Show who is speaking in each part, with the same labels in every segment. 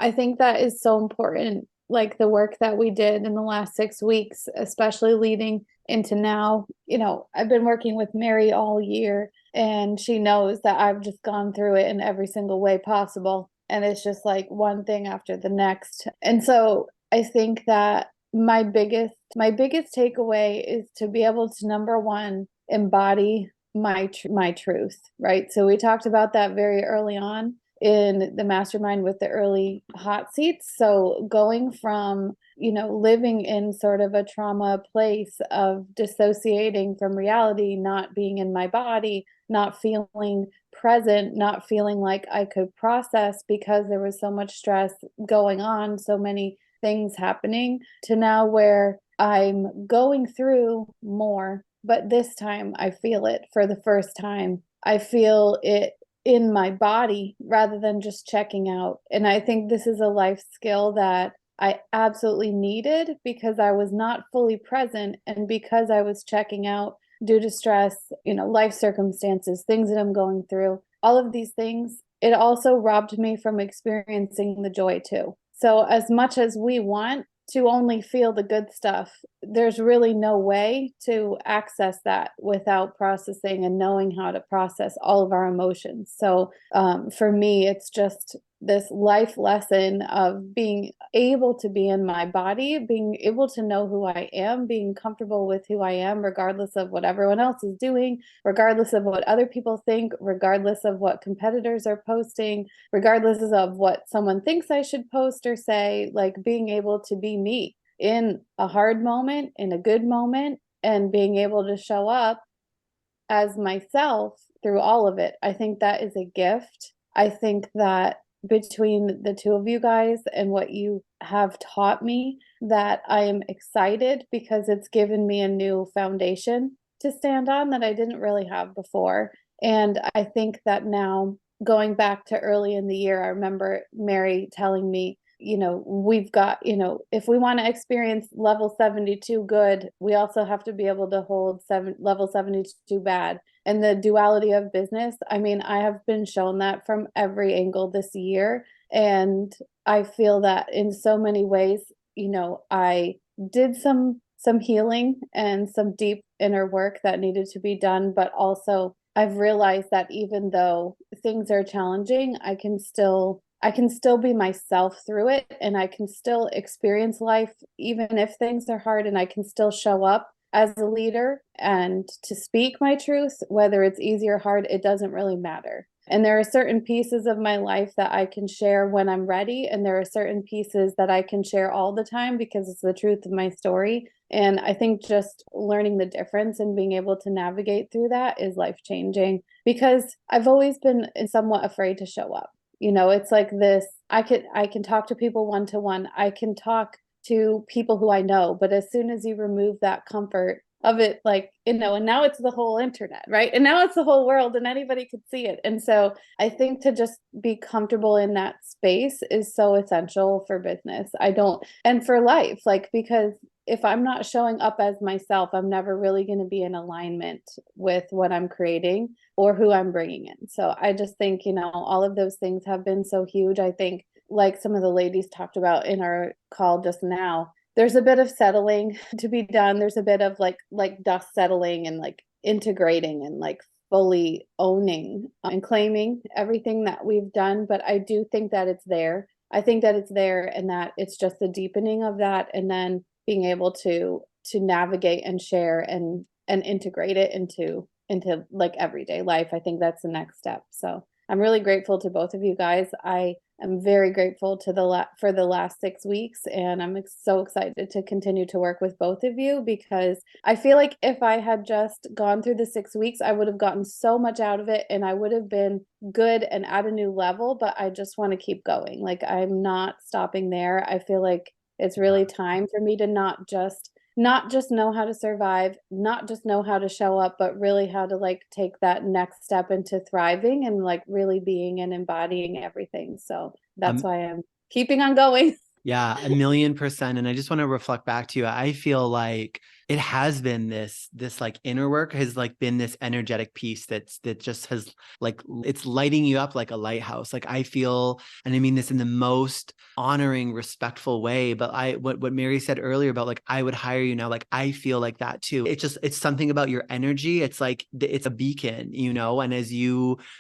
Speaker 1: I think that is so important. Like the work that we did in the last 6 weeks, especially leading into now, I've been working with Mary all year and she knows that I've just gone through it in every single way possible. And it's just like one thing after the next. And so I think that my biggest takeaway is to be able to, number one, embody my truth, right? So we talked about that very early on in the mastermind with the early hot seats. So going from, living in sort of a trauma place of dissociating from reality, not being in my body, not feeling present, not feeling like I could process because there was so much stress going on, so many things happening, to now where I'm going through more, but this time I feel it for the first time. I feel it in my body rather than just checking out. And I think this is a life skill that I absolutely needed because I was not fully present and because I was checking out due to stress, life circumstances, things that I'm going through, all of these things. It also robbed me from experiencing the joy too. So, as much as we want to only feel the good stuff, there's really no way to access that without processing and knowing how to process all of our emotions. So for me, it's just this life lesson of being able to be in my body, being able to know who I am, being comfortable with who I am, regardless of what everyone else is doing, regardless of what other people think, regardless of what competitors are posting, regardless of what someone thinks I should post or say, like being able to be me in a hard moment, in a good moment, and being able to show up as myself through all of it. I think that is a gift. I think that between the two of you guys and what you have taught me, that I am excited because it's given me a new foundation to stand on that I didn't really have before. And I think that now, going back to early in the year, I remember Mary telling me, we've got, if we want to experience level 72 good, we also have to be able to hold level 72 bad. And the duality of business, I mean, I have been shown that from every angle this year. And I feel that in so many ways, I did some healing and some deep inner work that needed to be done, but also I've realized that even though things are challenging, I can still be myself through it, and I can still experience life even if things are hard, and I can still show up as a leader and to speak my truth, whether it's easy or hard, it doesn't really matter. And there are certain pieces of my life that I can share when I'm ready, and there are certain pieces that I can share all the time because it's the truth of my story. And I think just learning the difference and being able to navigate through that is life changing, because I've always been somewhat afraid to show up. It's like this, I can talk to people one to one. I can talk to people who I know, but as soon as you remove that comfort of it, like, and now it's the whole internet, right? And now it's the whole world and anybody could see it. And so I think to just be comfortable in that space is so essential for business. And for life, like, because if I'm not showing up as myself, I'm never really going to be in alignment with what I'm creating or who I'm bringing in. So I just think, all of those things have been so huge. I think, like some of the ladies talked about in our call just now, there's a bit of settling to be done. There's a bit of like dust settling and like integrating and like fully owning and claiming everything that we've done. But I do think that it's there. I think that it's there and that it's just the deepening of that, and then being able to navigate and share and integrate it into like everyday life. I think that's the next step. So I'm really grateful to both of you guys. I am very grateful for the last 6 weeks, and I'm so excited to continue to work with both of you, because I feel like if I had just gone through the 6 weeks, I would have gotten so much out of it and I would have been good and at a new level, but I just want to keep going. Like, I'm not stopping there. I feel like it's really time for me to not just know how to survive, not just know how to show up, but really how to like take that next step into thriving and like really being and embodying everything. So that's
Speaker 2: Um,
Speaker 1: why I'm keeping on going.
Speaker 2: yeah, 1,000,000%. And I just want to reflect back to you. I feel like it has been this like inner work has like been this energetic piece that just has like, it's lighting you up like a lighthouse. Like I feel, and I mean this in the most honoring, respectful way, but what Mary said earlier about like, I would hire you now, like I feel like that too. It's something about your energy. It's like, it's a beacon, you know, and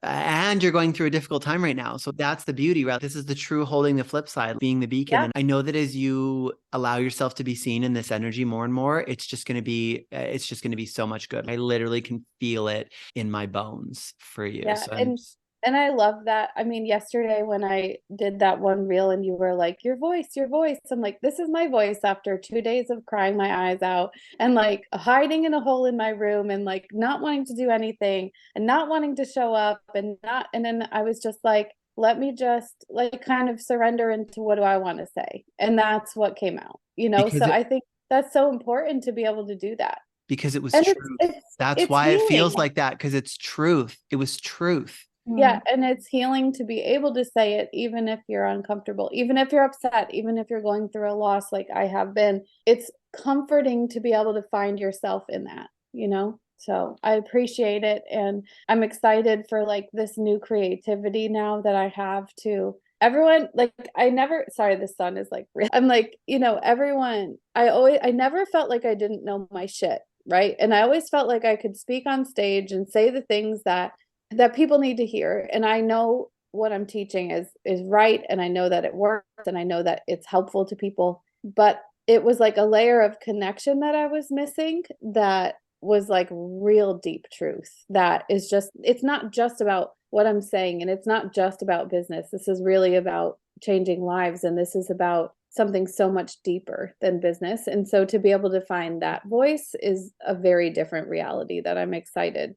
Speaker 2: and you're going through a difficult time right now. So that's the beauty, right? This is the true holding the flip side, being the beacon.
Speaker 1: Yeah.
Speaker 2: And I know that as you allow yourself to be seen in this energy more and more, it's just going to be so much good. I literally can feel it in my bones for you.
Speaker 1: Yeah, and I love that. I mean, yesterday when I did that one reel and you were like, your voice. I'm like, this is my voice after 2 days of crying my eyes out and like hiding in a hole in my room and like not wanting to do anything and not wanting to show up and then I was just like, let me just like kind of surrender into what do I want to say? And that's what came out, you know?
Speaker 2: because
Speaker 1: So
Speaker 2: it
Speaker 1: I think that's so important to be able to do that.
Speaker 2: because it was
Speaker 1: And
Speaker 2: truth. That's
Speaker 1: it's
Speaker 2: why it
Speaker 1: healing.
Speaker 2: feels like that, because it's truth. It was truth.
Speaker 1: Yeah, and it's healing to be able to say it even if you're uncomfortable, even if you're upset, even if you're going through a loss like I have been. It's comforting to be able to find yourself in that, you know? So I appreciate it and I'm excited for like this new creativity now that I have to everyone like I never sorry the sun is like real. I'm like, you know, everyone I never felt like I didn't know my shit, right? And I always felt like I could speak on stage and say the things that people need to hear, and I know what I'm teaching is right, and I know that it works, and I know that it's helpful to people, but it was like a layer of connection that I was missing that was like real deep truth that is just it's not just about what I'm saying and it's not just about business. This is really about changing lives and this is about something so much deeper than business. And so to be able to find that voice is a very different reality that I'm excited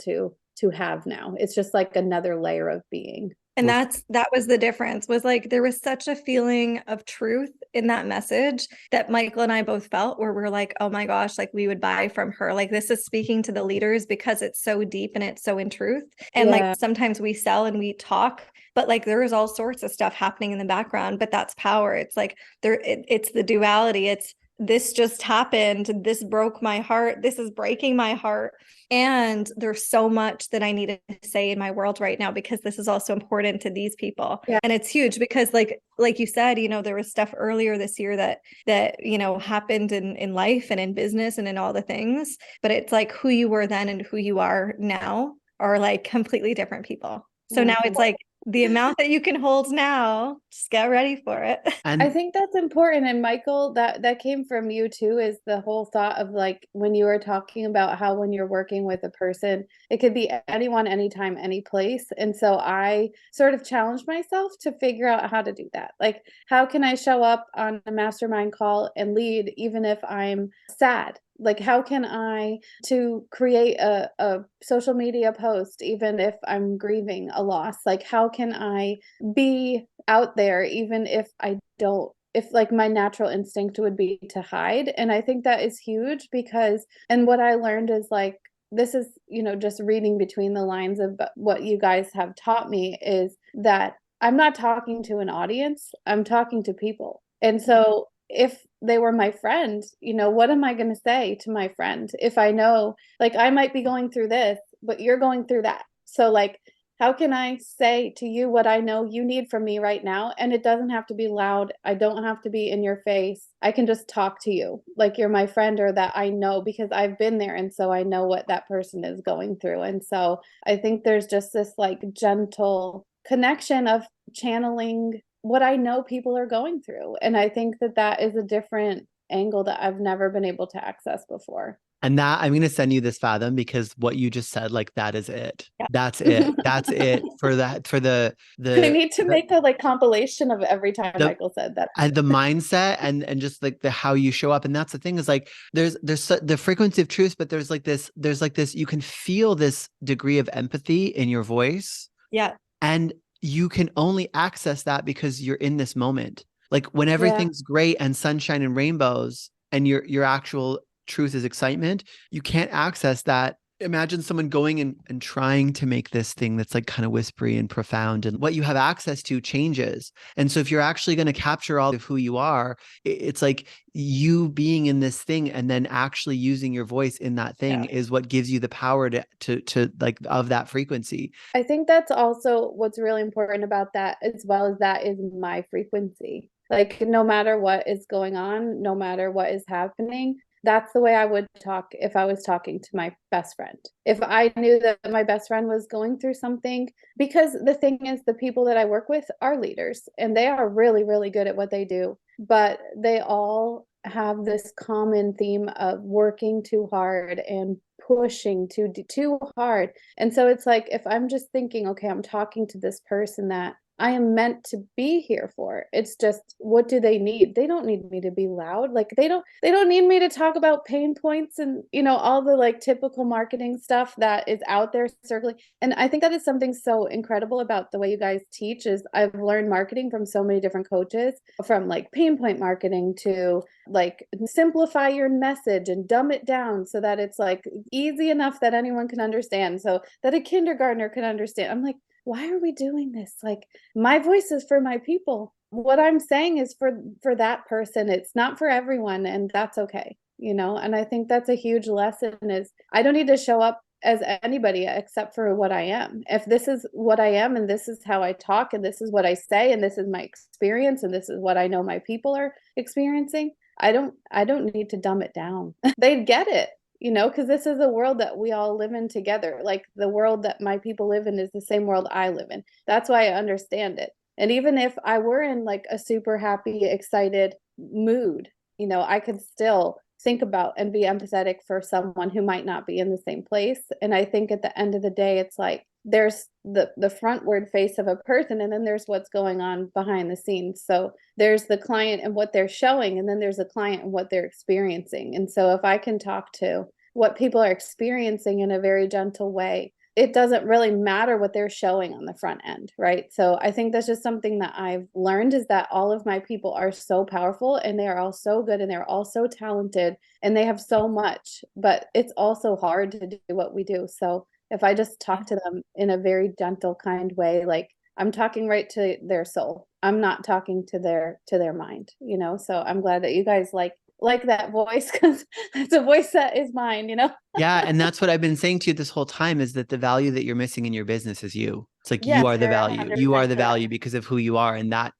Speaker 1: to have now. It's just like another layer of being.
Speaker 3: And that was the difference, was like there was such a feeling of truth in that message that Michael and I both felt, where we're like, oh my gosh, like we would buy from her. Like this is speaking to the leaders because it's so deep and it's so in truth. And
Speaker 1: Yeah.
Speaker 3: like sometimes we sell and we talk, but like there is all sorts of stuff happening in the background, but that's power. It's like it's the duality. It's this just happened. This broke my heart. This is breaking my heart. And there's so much that I need to say in my world right now because this is also important to these people.
Speaker 1: Yeah.
Speaker 3: And it's huge because like you said, you know, there was stuff earlier this year that you know happened in life and in business and in all the things, but it's like who you were then and who you are now are like completely different people. So now it's like the amount that you can hold now, just get ready for it.
Speaker 2: And
Speaker 1: I think that's important. And Michael, that came from you too, is the whole thought of like when you were talking about how when you're working with a person, it could be anyone, anytime, any place. And so I sort of challenged myself to figure out how to do that. Like, how can I show up on a mastermind call and lead even if I'm sad? Like, how can I to create a social media post even if I'm grieving a loss? Like, how can I be out there even if I don't if like my natural instinct would be to hide. And I think that is huge because and what I learned is like this is, you know, just reading between the lines of what you guys have taught me is that I'm not talking to an audience, I'm talking to people. And so if they were my friend, you know, what am I going to say to my friend if I know like I might be going through this, but you're going through that. So like how can I say to you what I know you need from me right now? And it doesn't have to be loud. I don't have to be in your face. I can just talk to you like you're my friend or that I know because I've been there. And so I know what that person is going through. And so I think there's just this like gentle connection of channeling what I know people are going through. And I think that that is a different angle that I've never been able to access before.
Speaker 2: And that I'm going to send you this Fathom because what you just said, like that is it.
Speaker 3: Yeah.
Speaker 2: That's it. That's it for that, for
Speaker 1: I need to make a like compilation of every time
Speaker 2: the
Speaker 1: Michael said that.
Speaker 2: and the mindset and just like the how you show up. And that's the thing is like there's the frequency of truth, but there's like this you can feel this degree of empathy in your voice.
Speaker 3: Yeah.
Speaker 2: And you can only access that because you're in this moment. Like when everything's great and sunshine and rainbows and your actual truth is excitement, you can't access that imagine someone going and trying to make this thing that's like kind of whispery and profound, and what you have access to changes. And so if you're actually going to capture all of who you are, it's like you being in this thing and then actually using your voice in that thing is what gives you the power to like of that frequency.
Speaker 1: I think that's also what's really important about that, as well as that is my frequency. Like no matter what is going on, no matter what is happening, that's the way I would talk if I was talking to my best friend. If I knew that my best friend was going through something, because the thing is, the people that I work with are leaders and they are really, really good at what they do, but they all have this common theme of working too hard and pushing too hard. And so it's like, if I'm just thinking, okay, I'm talking to this person that I am meant to be here for. It's just, what do they need? They don't need me to be loud. Like they don't need me to talk about pain points and, all the like typical marketing stuff that is out there circling. And I think that is something so incredible about the way you guys teach. Is I've learned marketing from so many different coaches, from like pain point marketing to like simplify your message and dumb it down so that it's like easy enough that anyone can understand, so that a kindergartner can understand. I'm like, why are we doing this? Like, my voice is for my people. What I'm saying is for that person. It's not for everyone, and that's okay. And I think that's a huge lesson, is I don't need to show up as anybody except for what I am. If this is what I am and this is how I talk and this is what I say and this is my experience and this is what I know my people are experiencing, I don't need to dumb it down. They'd get it, because this is a world that we all live in together. Like the world that my people live in is the same world I live in. That's why I understand it. And even if I were in like a super happy, excited mood, I could still think about and be empathetic for someone who might not be in the same place. And I think at the end of the day, it's like there's the frontward face of a person, and then there's what's going on behind the scenes. So there's the client and what they're showing, and then there's the client and what they're experiencing. And so if I can talk to what people are experiencing in a very gentle way, it doesn't really matter what they're showing on the front end, right? So I think that's just something that I've learned, is that all of my people are so powerful and they are all so good and they're all so talented and they have so much, but it's also hard to do what we do. So if I just talk to them in a very gentle, kind way, like I'm talking right to their soul. I'm not talking to their mind, So I'm glad that you guys like that voice, because it's a voice that is mine.
Speaker 2: Yeah. And that's what I've been saying to you this whole time, is that the value that you're missing in your business is you. It's like,
Speaker 1: Yes,
Speaker 2: you are the
Speaker 1: you're
Speaker 2: value. You are
Speaker 1: 100%
Speaker 2: the
Speaker 1: correct.
Speaker 2: value because of who you are. And that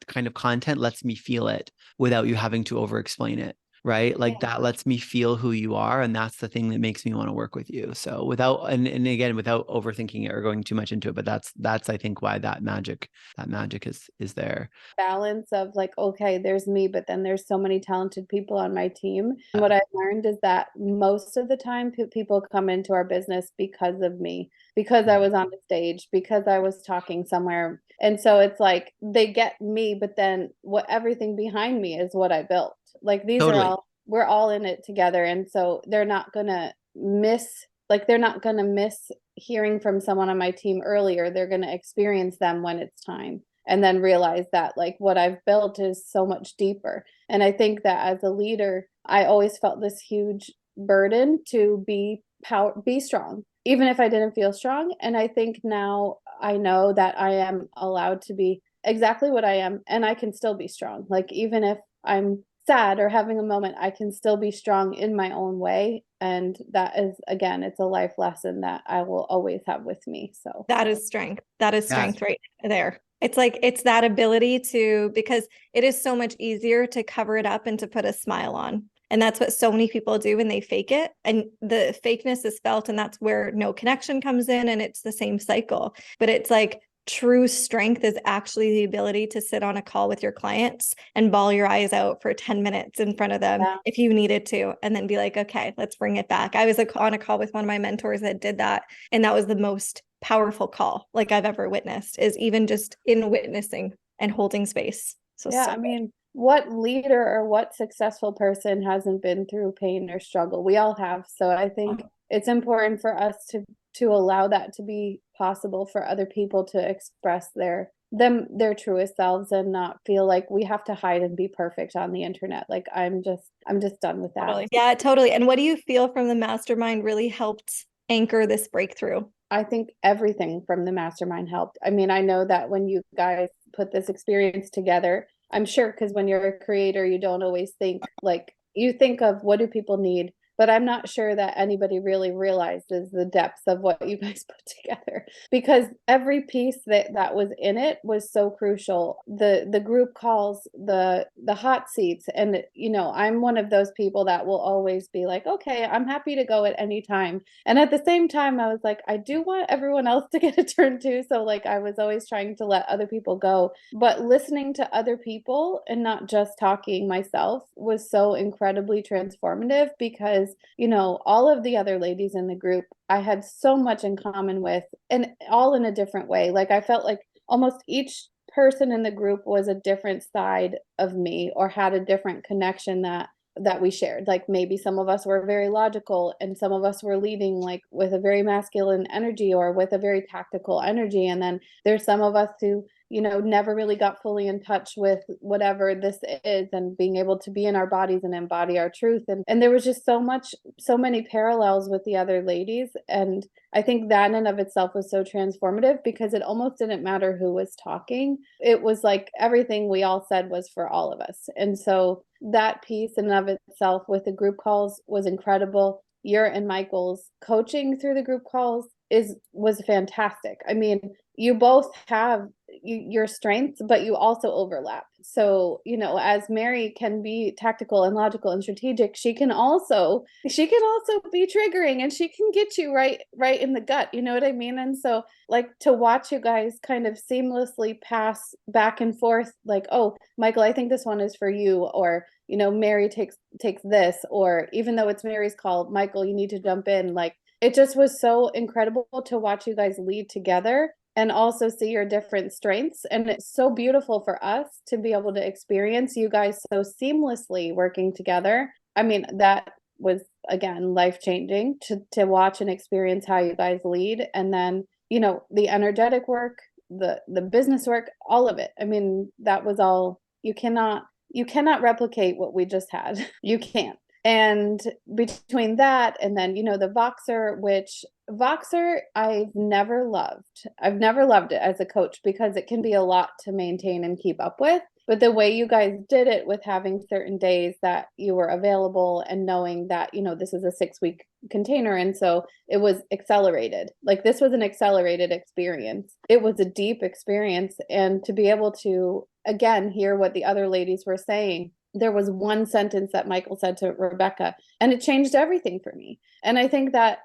Speaker 2: kind of content lets me feel it without you having to over explain it. Right. Like that lets me feel who you are. And that's the thing that makes me want to work with you. So without, and again, without overthinking it or going too much into it, but that's, I think, why that magic is there.
Speaker 1: Balance of like, okay, there's me, but then there's so many talented people on my team. And what I've learned is that most of the time people come into our business because of me, because I was on the stage, because I was talking somewhere. And so it's like they get me, but then everything behind me is what I built. Like
Speaker 2: Totally.
Speaker 1: we're all in it together. And so they're not gonna miss hearing from someone on my team earlier. They're gonna experience them when it's time, and then realize that like what I've built is so much deeper. And I think that as a leader, I always felt this huge burden to be strong, even if I didn't feel strong. And I think now I know that I am allowed to be exactly what I am, and I can still be strong. Like even if I'm sad or having a moment, I can still be strong in my own way. And that is, again, it's a life lesson that I will always have with me. So
Speaker 3: that is strength. That is
Speaker 2: Yeah.
Speaker 3: strength right there. It's like, it's that ability to, because it is so much easier to cover it up and to put a smile on. And that's what so many people do when they fake it. And the fakeness is felt, and that's where no connection comes in. And it's the same cycle. But it's like, true strength is actually the ability to sit on a call with your clients and bawl your eyes out for 10 minutes in front of them if you needed to, and then be like, okay, let's bring it back. I was on a call with one of my mentors that did that. And that was the most powerful call like I've ever witnessed, is even just in witnessing and holding space. So
Speaker 1: yeah, I mean, what leader or what successful person hasn't been through pain or struggle? We all have. So I think it's important for us to allow that to be possible for other people to express their truest selves and not feel like we have to hide and be perfect on the internet. Like I'm just done with that.
Speaker 3: Totally. Yeah, totally. And what do you feel from the mastermind really helped anchor this breakthrough?
Speaker 1: I think everything from the mastermind helped. I mean, I know that when you guys put this experience together, I'm sure, because when you're a creator, you don't always think like, you think of what do people need, but I'm not sure that anybody really realizes the depths of what you guys put together, because every piece that was in it was so crucial. The group calls, the hot seats, and I'm one of those people that will always be like, okay, I'm happy to go at any time. And at the same time, I was like, I do want everyone else to get a turn too. So like I was always trying to let other people go. But listening to other people and not just talking myself was so incredibly transformative, because, all of the other ladies in the group, I had so much in common with, and all in a different way. Like I felt like almost each person in the group was a different side of me, or had a different connection that we shared. Like maybe some of us were very logical and some of us were leading like with a very masculine energy or with a very tactical energy. And then there's some of us who, never really got fully in touch with whatever this is, and being able to be in our bodies and embody our truth. And there was just so many parallels with the other ladies. And I think that in and of itself was so transformative, because it almost didn't matter who was talking. It was like everything we all said was for all of us. And so that piece in and of itself with the group calls was incredible. Your and Michael's coaching through the group calls was fantastic. I mean, you both have your strengths, but you also overlap. So, as Mary can be tactical and logical and strategic, she can also be triggering, and she can get you right in the gut. You know what I mean? And so like to watch you guys kind of seamlessly pass back and forth, like, oh, Michael, I think this one is for you, or Mary takes this, or even though it's Mary's call, Michael, you need to jump in. Like it just was so incredible to watch you guys lead together and also see your different strengths. And it's so beautiful for us to be able to experience you guys so seamlessly working together. I mean, that was, again, life-changing to watch and experience how you guys lead. And then, the energetic work, the business work, all of it. I mean, that was all, you cannot replicate what we just had. You can't. And between that and then, the Voxer, which Voxer, I've never loved it as a coach, because it can be a lot to maintain and keep up with. But the way you guys did it, with having certain days that you were available and knowing that, this is a 6-week container. And so it was accelerated. Like this was an accelerated experience. It was a deep experience. And to be able to, again, hear what the other ladies were saying. There was one sentence that Michael said to Rebecca, and it changed everything for me. And I think that,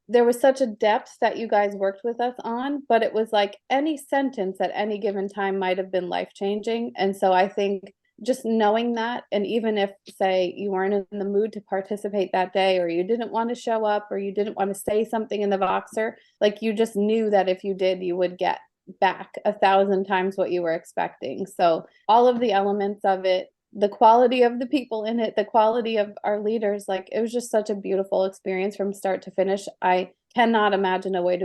Speaker 1: there was such a depth that you guys worked with us on, but it was like any sentence at any given time might have been life-changing. And so I think just knowing that, and even if, say, you weren't in the mood to participate that day, or you didn't want to show up, or you didn't want to say something in the Voxer, like you just knew that if you did, you would get back 1,000 times what you were expecting. So all of the elements of it, the quality of the people in it, the quality of our leaders, like it was just such a beautiful experience from start to finish. I cannot imagine a way to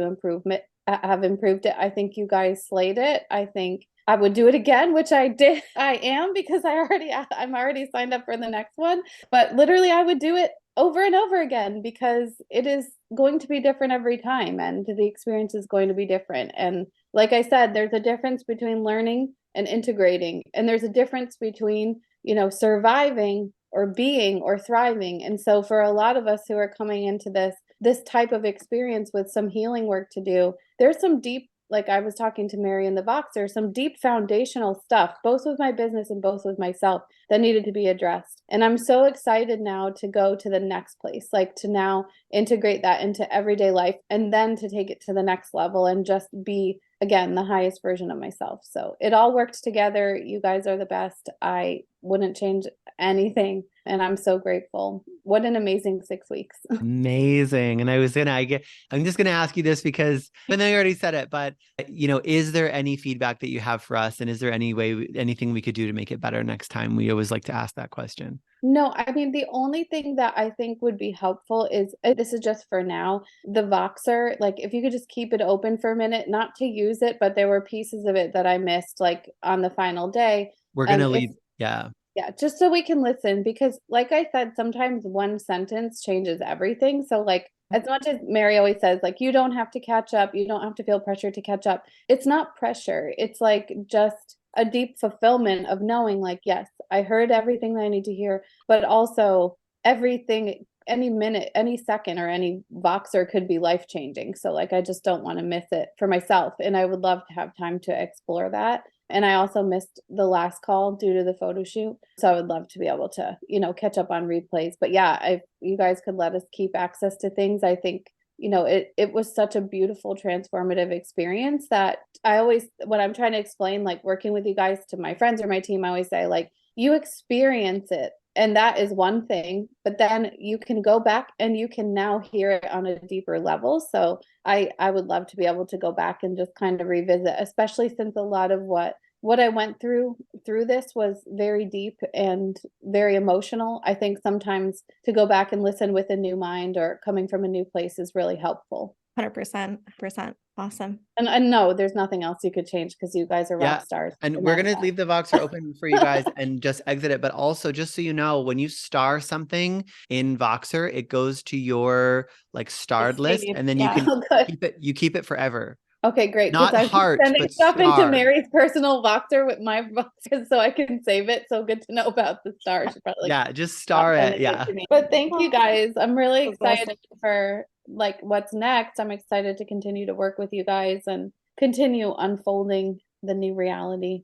Speaker 1: have improved it. I think you guys slayed it. I think I would do it again, which I did. I am, because I'm already signed up for the next one, but literally I would do it over and over again, because it is going to be different every time, and the experience is going to be different. And like I said, there's a difference between learning and integrating, and there's a difference between surviving or being or thriving. And so for a lot of us who are coming into this type of experience with some healing work to do, there's some deep, like I was talking to Mary in the Voxer, some deep foundational stuff, both with my business and both with myself, that needed to be addressed. And I'm so excited now to go to the next place, like to now integrate that into everyday life, and then to take it to the next level and just be, again, the highest version of myself. So it all worked together. You guys are the best. I wouldn't change anything. And I'm so grateful. what an amazing 6 weeks.
Speaker 2: Amazing. And I'm just gonna ask you this because I know you already said it, but is there any feedback that you have for us? And is there anything we could do to make it better next time? We always like to ask that question.
Speaker 1: No, I mean, the only thing that I think would be helpful is, this is just for now, the Voxer, like if you could just keep it open for a minute, not to use it, but there were pieces of it that I missed, like on the final day.
Speaker 2: We're
Speaker 1: And
Speaker 2: gonna
Speaker 1: if
Speaker 2: leave. Yeah.
Speaker 1: Yeah, just so we can listen, because like I said, sometimes one sentence changes everything. So like, as much as Mary always says, like, you don't have to catch up, you don't have to feel pressure to catch up. It's not pressure. It's like just a deep fulfillment of knowing, like, yes, I heard everything that I need to hear, but also everything, any minute, any second, or any Voxer could be life changing. So like, I just don't want to miss it for myself. And I would love to have time to explore that. And I also missed the last call due to the photo shoot. So I would love to be able to, catch up on replays. But yeah, if you guys could let us keep access to things, I think, it was such a beautiful, transformative experience that I always, when I'm trying to explain, like working with you guys to my friends or my team, I always say, like, you experience it. And that is one thing, but then you can go back and you can now hear it on a deeper level. So I would love to be able to go back and just kind of revisit, especially since a lot of what I went through this was very deep and very emotional. I think sometimes to go back and listen with a new mind or coming from a new place is really helpful.
Speaker 3: 100%. Awesome.
Speaker 1: And no, there's nothing else you could change because you guys are rock stars.
Speaker 2: And we're going to leave the Voxer open for you guys and just exit it. But also, just so you know, when you star something in Voxer, it goes to your like starred list, and then you can keep it forever.
Speaker 1: Okay, great.
Speaker 2: Not
Speaker 1: I'm
Speaker 2: heart,
Speaker 1: sending
Speaker 2: but
Speaker 1: stuff into
Speaker 2: starred.
Speaker 1: Mary's personal Voxer with my Voxer so I can save it. So good to know about the stars. Probably
Speaker 2: just star it. Yeah.
Speaker 1: But thank you guys. I'm really excited for like what's next. I'm excited to continue to work with you guys and continue unfolding the new reality.